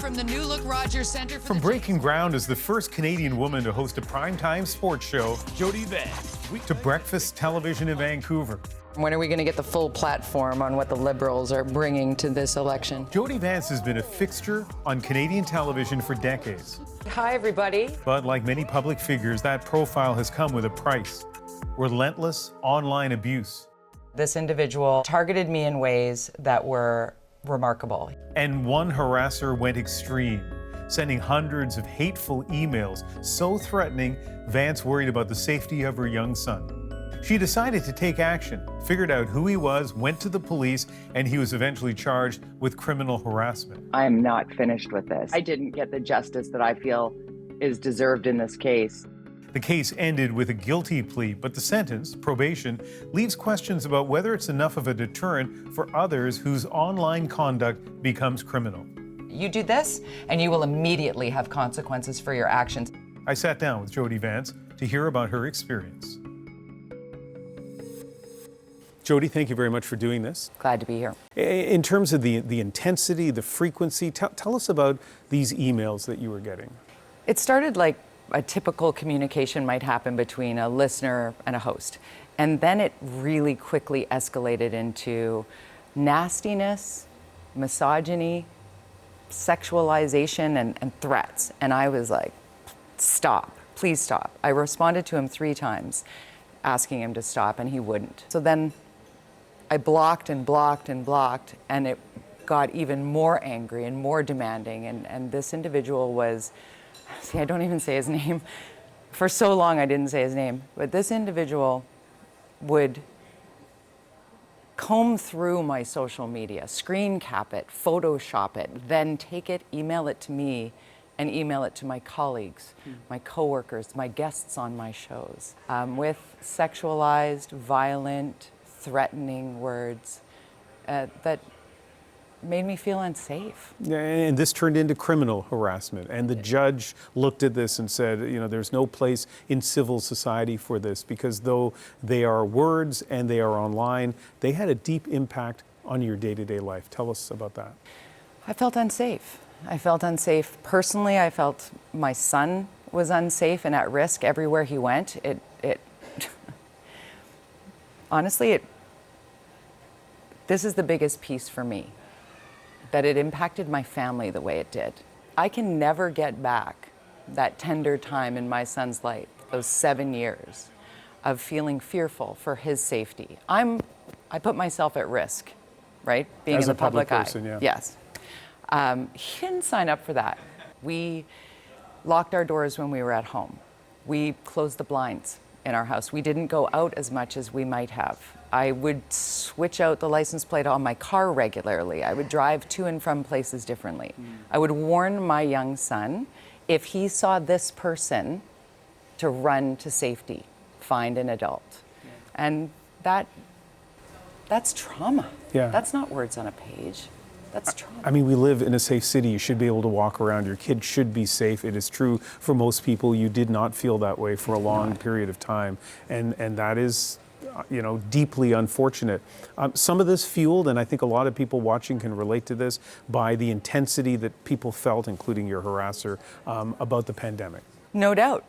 from the New Look Rogers Centre. From breaking ground as the first Canadian woman to host a primetime sports show, Jody Vance, to breakfast television in Vancouver. When are we going to get the full platform on what the Liberals are bringing to this election? Jody Vance has been a fixture on Canadian television for decades. Hi, everybody. But like many public figures, that profile has come with a price: relentless online abuse. This individual targeted me in ways that were remarkable. And one harasser went extreme, sending hundreds of hateful emails so threatening, Vance worried about the safety of her young son. She decided to take action, figured out who he was, went to the police, and he was eventually charged with criminal harassment. I am not finished with this. I didn't get the justice that I feel is deserved in this case. The case ended with a guilty plea, but the sentence, probation, leaves questions about whether it's enough of a deterrent for others whose online conduct becomes criminal. You do this, and you will immediately have consequences for your actions. I sat down with Jody Vance to hear about her experience. Jody, thank you very much for doing this. Glad to be here. In terms of the intensity, the frequency, tell us about these emails that you were getting. It started like a typical communication might happen between a listener and a host. And then it really quickly escalated into nastiness, misogyny, sexualization, and threats. And I was like, stop, please stop. I responded to him 3 times, asking him to stop, and he wouldn't. So then I blocked and blocked and blocked, and it got even more angry and more demanding. And this individual was, see, I don't even say his name. For so long, I didn't say his name. But this individual would comb through my social media, screen cap it, Photoshop it, then take it, email it to me, and email it to my colleagues, my coworkers, my guests on my shows, with sexualized, violent, threatening words that made me feel unsafe. And this turned into criminal harassment. And the judge looked at this and said, you know, there's no place in civil society for this, because though they are words and they are online, they had a deep impact on your day-to-day life. Tell us about that. I felt unsafe. I felt unsafe personally. I felt my son was unsafe and at risk everywhere he went. Honestly, this is the biggest piece for me, that it impacted my family the way it did. I can never get back that tender time in my son's life, those 7 years of feeling fearful for his safety. I put myself at risk, right? Being As in the a public eye. person, yeah. Yes. He didn't sign up for that. We locked our doors when we were at home. We closed the blinds in our house. We didn't go out as much as we might have. I would switch out the license plate on my car regularly. I would drive to and from places differently. I would warn my young son, if he saw this person, to run to safety, find an adult. And that's trauma. Yeah. That's not words on a page. That's trauma. I mean, we live in a safe city. You should be able to walk around. Your kid should be safe. It is true for most people. You did not feel that way for a long period of time. And that is, you know, deeply unfortunate. Some of this fueled, and I think a lot of people watching can relate to this, by the intensity that people felt, including your harasser, about the pandemic. No doubt.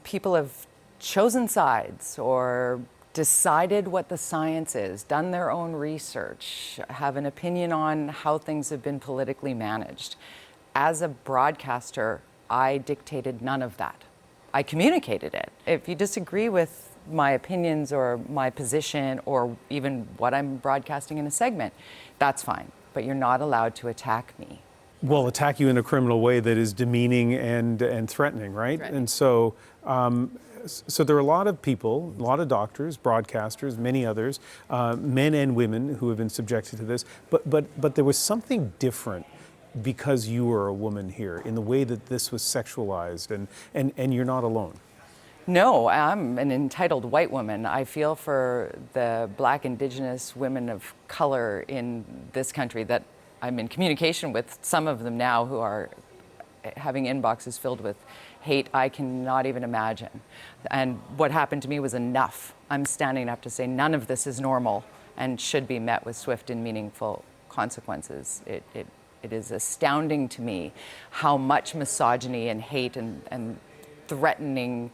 People have chosen sides or decided what the science is, done their own research, have an opinion on how things have been politically managed. As a broadcaster, I dictated none of that. I communicated it. If you disagree with my opinions or my position or even what I'm broadcasting in a segment, that's fine. But you're not allowed to attack me. Well, attack you in a criminal way that is demeaning and threatening, right? And so there are a lot of people, a lot of doctors, broadcasters, many others, men and women who have been subjected to this. But there was something different because you were a woman here in the way that this was sexualized, and you're not alone. No, I'm an entitled white woman. I feel for the Black, Indigenous women of color in this country that I'm in communication with, some of them now who are having inboxes filled with hate I cannot even imagine. And what happened to me was enough. I'm standing up to say none of this is normal and should be met with swift and meaningful consequences. It is astounding to me how much misogyny and hate and threatening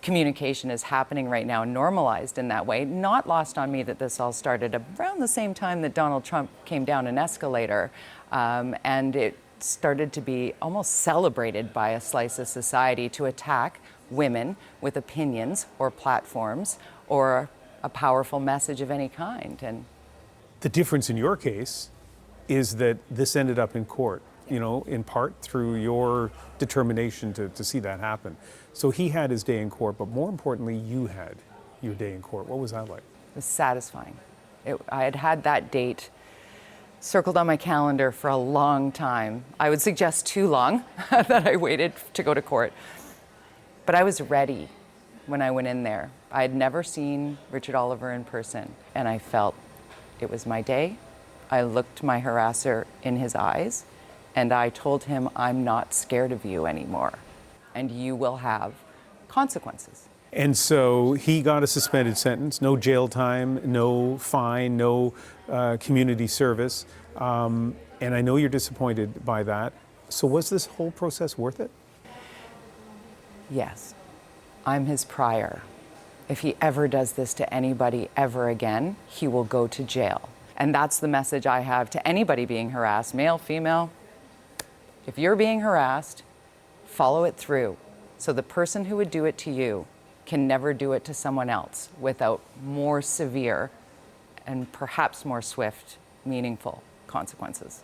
communication is happening right now, normalized in that way. Not lost on me that this all started around the same time that Donald Trump came down an escalator, and it started to be almost celebrated by a slice of society to attack women with opinions or platforms or a powerful message of any kind. And the difference in your case is that this ended up in court, you know, in part through your determination to see that happen. So he had his day in court, but more importantly, you had your day in court. What was that like? It was satisfying. I had had that date circled on my calendar for a long time. I would suggest too long that I waited to go to court. But I was ready when I went in there. I had never seen Richard Oliver in person, and I felt it was my day. I looked my harasser in his eyes, and I told him, I'm not scared of you anymore, and you will have consequences. And so he got a suspended sentence, no jail time, no fine, no community service. And I know you're disappointed by that. So was this whole process worth it? Yes. I'm his prior. If he ever does this to anybody ever again, he will go to jail. And that's the message I have to anybody being harassed, male, female. If you're being harassed, follow it through. So the person who would do it to you can never do it to someone else without more severe and perhaps more swift, meaningful consequences.